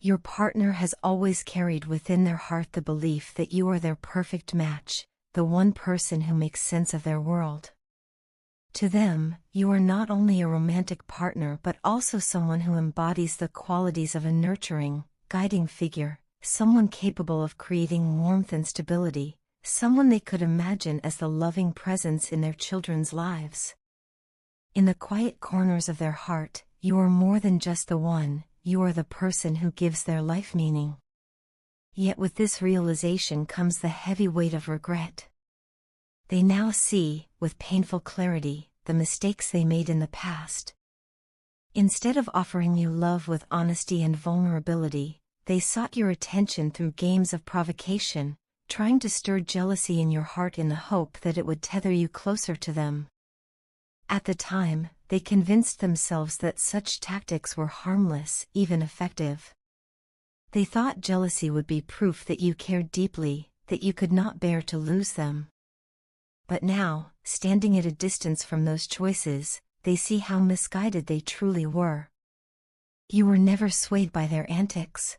Your partner has always carried within their heart the belief that you are their perfect match, the one person who makes sense of their world. To them, you are not only a romantic partner but also someone who embodies the qualities of a nurturing, guiding figure, someone capable of creating warmth and stability, someone they could imagine as the loving presence in their children's lives. In the quiet corners of their heart, you are more than just the one, you are the person who gives their life meaning. Yet with this realization comes the heavy weight of regret. They now see, with painful clarity, the mistakes they made in the past. Instead of offering you love with honesty and vulnerability, they sought your attention through games of provocation, trying to stir jealousy in your heart in the hope that it would tether you closer to them. At the time, they convinced themselves that such tactics were harmless, even effective. They thought jealousy would be proof that you cared deeply, that you could not bear to lose them. But now, standing at a distance from those choices, they see how misguided they truly were. You were never swayed by their antics.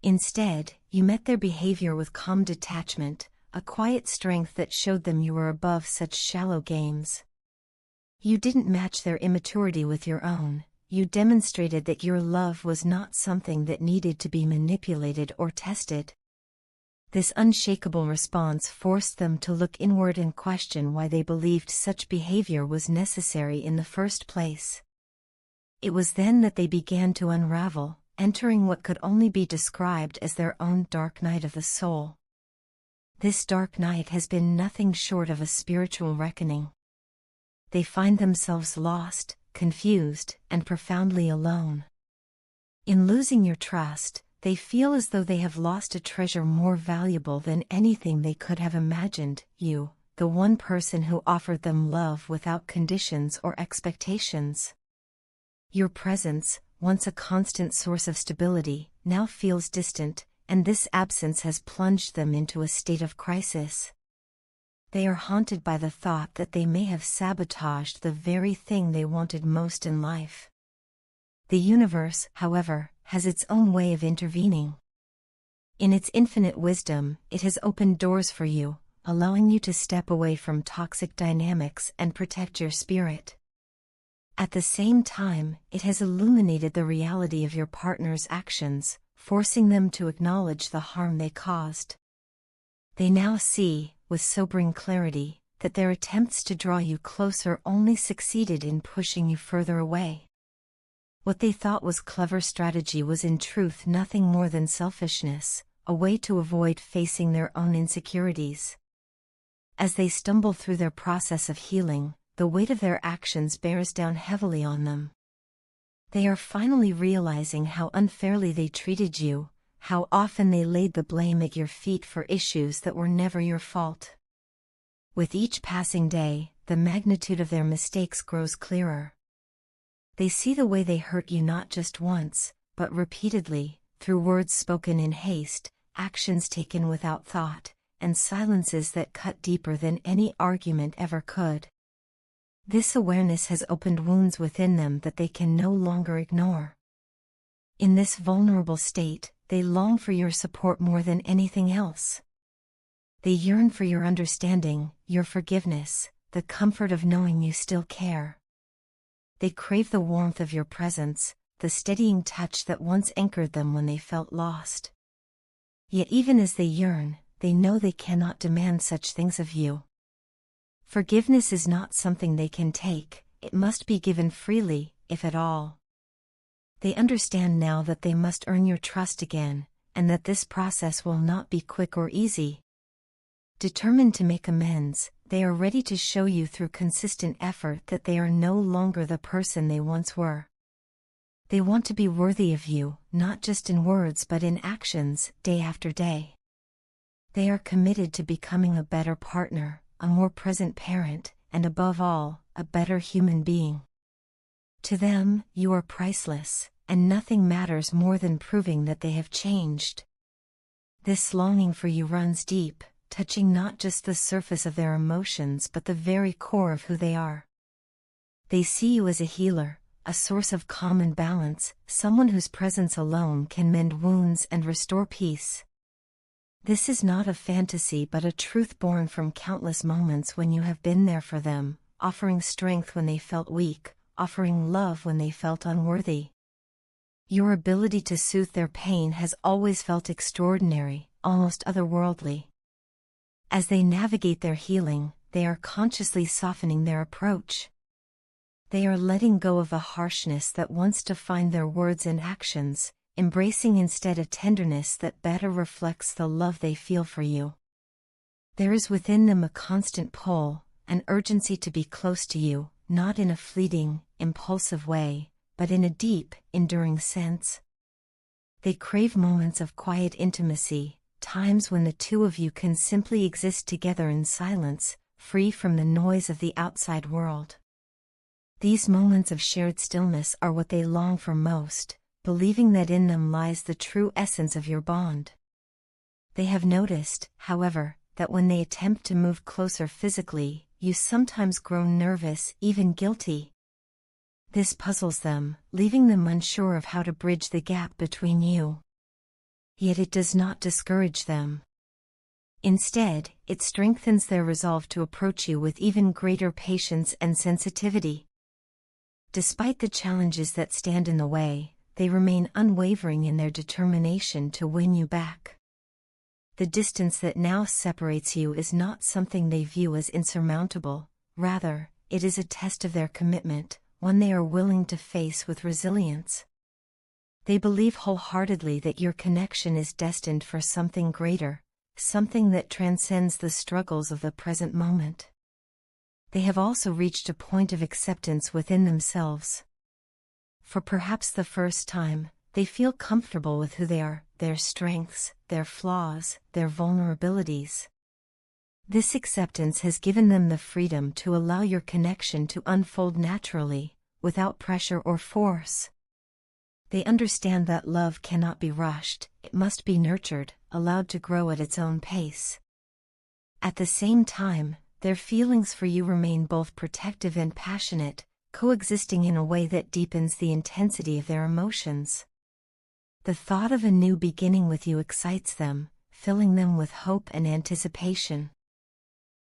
Instead, you met their behavior with calm detachment, a quiet strength that showed them you were above such shallow games. You didn't match their immaturity with your own, you demonstrated that your love was not something that needed to be manipulated or tested. This unshakable response forced them to look inward and question why they believed such behavior was necessary in the first place. It was then that they began to unravel, entering what could only be described as their own dark night of the soul. This dark night has been nothing short of a spiritual reckoning. They find themselves lost, confused, and profoundly alone. In losing your trust, they feel as though they have lost a treasure more valuable than anything they could have imagined, you, the one person who offered them love without conditions or expectations. Your presence, once a constant source of stability, now feels distant, and this absence has plunged them into a state of crisis. They are haunted by the thought that they may have sabotaged the very thing they wanted most in life. The universe, however, has its own way of intervening. In its infinite wisdom, it has opened doors for you, allowing you to step away from toxic dynamics and protect your spirit. At the same time, it has illuminated the reality of your partner's actions, forcing them to acknowledge the harm they caused. They now see, with sobering clarity, that their attempts to draw you closer only succeeded in pushing you further away. What they thought was clever strategy was in truth nothing more than selfishness, a way to avoid facing their own insecurities. As they stumble through their process of healing, the weight of their actions bears down heavily on them. They are finally realizing how unfairly they treated you, how often they laid the blame at your feet for issues that were never your fault. With each passing day, the magnitude of their mistakes grows clearer. They see the way they hurt you not just once, but repeatedly, through words spoken in haste, actions taken without thought, and silences that cut deeper than any argument ever could. This awareness has opened wounds within them that they can no longer ignore. In this vulnerable state, they long for your support more than anything else. They yearn for your understanding, your forgiveness, the comfort of knowing you still care. They crave the warmth of your presence, the steadying touch that once anchored them when they felt lost. Yet even as they yearn, they know they cannot demand such things of you. Forgiveness is not something they can take, it must be given freely, if at all. They understand now that they must earn your trust again, and that this process will not be quick or easy. Determined to make amends, they are ready to show you through consistent effort that they are no longer the person they once were. They want to be worthy of you, not just in words but in actions, day after day. They are committed to becoming a better partner, a more present parent, and above all, a better human being. To them, you are priceless, and nothing matters more than proving that they have changed. This longing for you runs deep, touching not just the surface of their emotions but the very core of who they are. They see you as a healer, a source of calm and balance, someone whose presence alone can mend wounds and restore peace. This is not a fantasy but a truth born from countless moments when you have been there for them, offering strength when they felt weak, offering love when they felt unworthy. Your ability to soothe their pain has always felt extraordinary, almost otherworldly. As they navigate their healing, they are consciously softening their approach. They are letting go of the harshness that once defined their words and actions, embracing instead a tenderness that better reflects the love they feel for you. There is within them a constant pull, an urgency to be close to you, not in a fleeting, impulsive way, but in a deep, enduring sense. They crave moments of quiet intimacy, times when the two of you can simply exist together in silence, free from the noise of the outside world. These moments of shared stillness are what they long for most, believing that in them lies the true essence of your bond. They have noticed, however, that when they attempt to move closer physically, you sometimes grow nervous, even guilty. This puzzles them, leaving them unsure of how to bridge the gap between you. Yet it does not discourage them. Instead, it strengthens their resolve to approach you with even greater patience and sensitivity. Despite the challenges that stand in the way, they remain unwavering in their determination to win you back. The distance that now separates you is not something they view as insurmountable, rather, it is a test of their commitment, one they are willing to face with resilience. They believe wholeheartedly that your connection is destined for something greater, something that transcends the struggles of the present moment. They have also reached a point of acceptance within themselves. For perhaps the first time, they feel comfortable with who they are, their strengths, their flaws, their vulnerabilities. This acceptance has given them the freedom to allow your connection to unfold naturally, without pressure or force. They understand that love cannot be rushed, it must be nurtured, allowed to grow at its own pace. At the same time, their feelings for you remain both protective and passionate, coexisting in a way that deepens the intensity of their emotions. The thought of a new beginning with you excites them, filling them with hope and anticipation.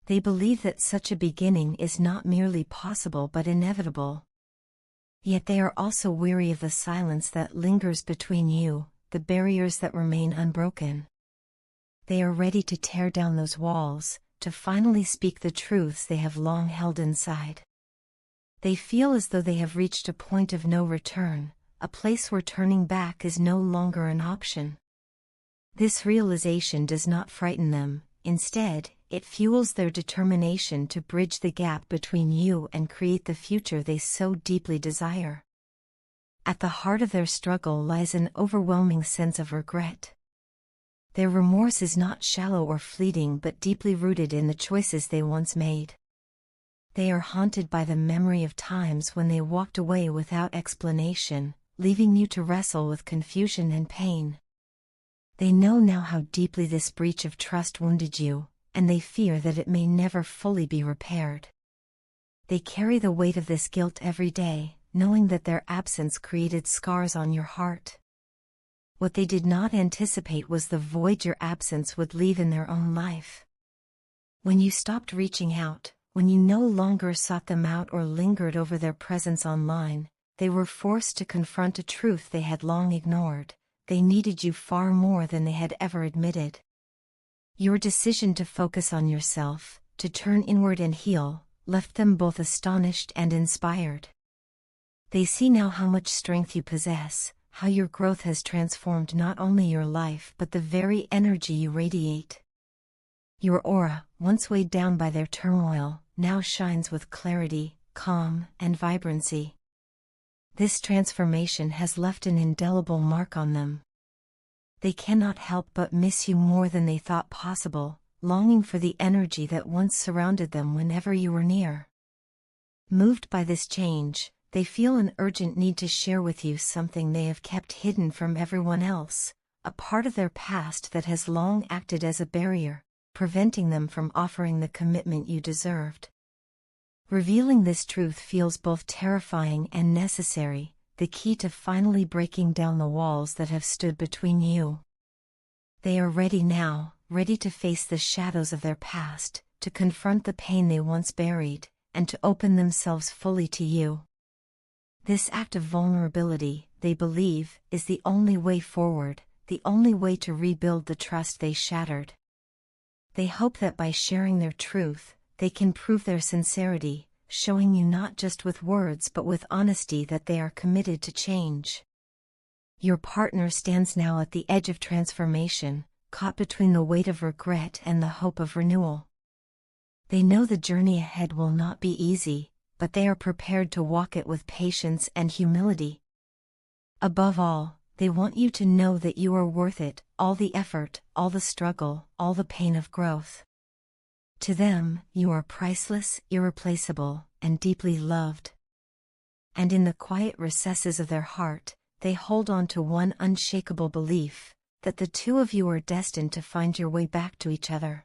They believe that such a beginning is not merely possible but inevitable. Yet they are also weary of the silence that lingers between you, the barriers that remain unbroken. They are ready to tear down those walls, to finally speak the truths they have long held inside. They feel as though they have reached a point of no return, a place where turning back is no longer an option. This realization does not frighten them, instead, it fuels their determination to bridge the gap between you and create the future they so deeply desire. At the heart of their struggle lies an overwhelming sense of regret. Their remorse is not shallow or fleeting but deeply rooted in the choices they once made. They are haunted by the memory of times when they walked away without explanation, leaving you to wrestle with confusion and pain. They know now how deeply this breach of trust wounded you, and they fear that it may never fully be repaired. They carry the weight of this guilt every day, knowing that their absence created scars on your heart. What they did not anticipate was the void your absence would leave in their own life. When you stopped reaching out, when you no longer sought them out or lingered over their presence online, they were forced to confront a truth they had long ignored: they needed you far more than they had ever admitted. Your decision to focus on yourself, to turn inward and heal, left them both astonished and inspired. They see now how much strength you possess, how your growth has transformed not only your life but the very energy you radiate. Your aura, once weighed down by their turmoil, now shines with clarity, calm, and vibrancy. This transformation has left an indelible mark on them. They cannot help but miss you more than they thought possible, longing for the energy that once surrounded them whenever you were near. Moved by this change, they feel an urgent need to share with you something they have kept hidden from everyone else, a part of their past that has long acted as a barrier, preventing them from offering the commitment you deserved. Revealing this truth feels both terrifying and necessary, the key to finally breaking down the walls that have stood between you. They are ready now, ready to face the shadows of their past, to confront the pain they once buried, and to open themselves fully to you. This act of vulnerability, they believe, is the only way forward, the only way to rebuild the trust they shattered. They hope that by sharing their truth, they can prove their sincerity, showing you not just with words but with honesty that they are committed to change. Your partner stands now at the edge of transformation, caught between the weight of regret and the hope of renewal. They know the journey ahead will not be easy, but they are prepared to walk it with patience and humility. Above all, they want you to know that you are worth it, all the effort, all the struggle, all the pain of growth. To them, you are priceless, irreplaceable, and deeply loved. And in the quiet recesses of their heart, they hold on to one unshakable belief, that the two of you are destined to find your way back to each other.